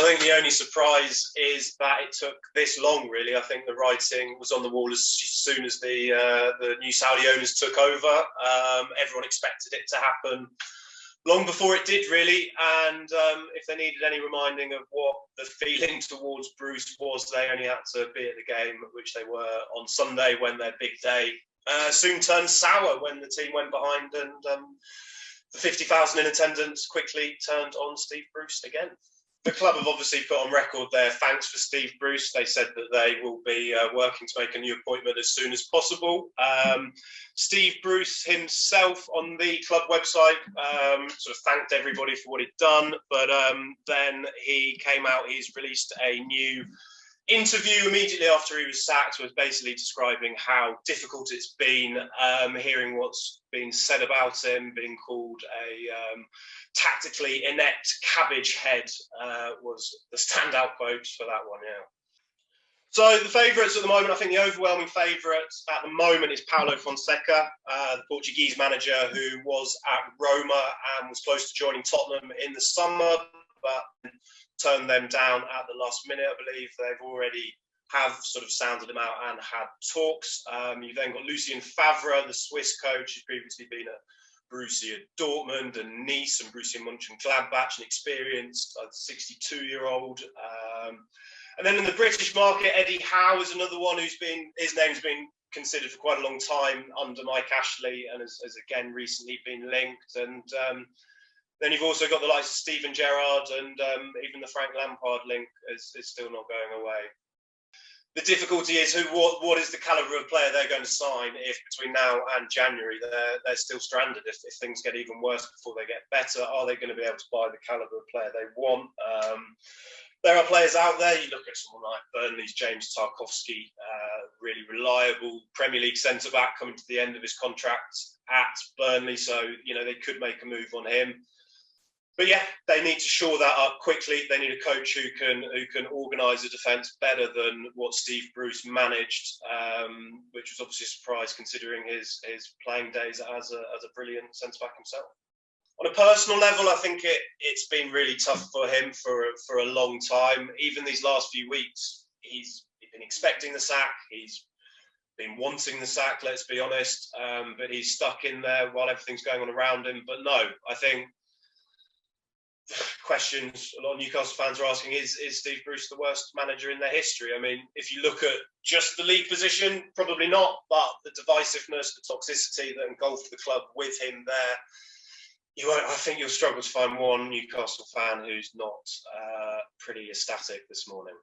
I think the only surprise is that it took this long, really. I think the writing was on the wall as soon as the new Saudi owners took over. Everyone expected it to happen long before it did, really. And if they needed any reminding of what the feeling towards Bruce was, they only had to be at the game, which they were on Sunday when their big day soon turned sour when the team went behind, and the 50,000 in attendance quickly turned on Steve Bruce again. The club have obviously put on record their thanks for Steve Bruce. They said that they will be working to make a new appointment as soon as possible. Steve Bruce himself on the club website sort of thanked everybody for what he'd done, but then he came out, he's released a new interview immediately after he was sacked, was basically describing how difficult it's been, hearing what's been said about him, being called a tactically inept cabbage head was the standout quote for that one, yeah. So the favourites at the moment, I think the overwhelming favourite at the moment is Paulo Fonseca, the Portuguese manager who was at Roma and was close to joining Tottenham in the summer, but turned them down at the last minute. I believe they've already have sort of sounded him out and had talks. You've then got Lucien Favre, the Swiss coach, who's previously been at Borussia Dortmund and Nice and Borussia Mönchengladbach, an experienced 62-year-old. And then in the British market, Eddie Howe is another one his name's been considered for quite a long time under Mike Ashley and has again recently been linked. And then you've also got the likes of Steven Gerrard and even the Frank Lampard link is still not going away. The difficulty is what is the calibre of player they're going to sign if between now and January they're still stranded. If things get even worse before they get better, are they going to be able to buy the calibre of player they want? There are players out there. You look at someone like Burnley's James Tarkowski, really reliable Premier League centre-back coming to the end of his contract at Burnley. So, they could make a move on him. But yeah, they need to shore that up quickly. They need a coach who can organise a defence better than what Steve Bruce managed, which was obviously a surprise considering his playing days as a brilliant centre-back himself. On a personal level, I think it's been really tough for him for a long time. Even these last few weeks, he's been expecting the sack. He's been wanting the sack, let's be honest. But he's stuck in there while everything's going on around him. But no, I think questions a lot of Newcastle fans are asking, is Steve Bruce the worst manager in their history? I mean, if you look at just the league position, probably not. But the divisiveness, the toxicity that engulfed the club with him there, I think you'll struggle to find one Newcastle fan who's not pretty ecstatic this morning.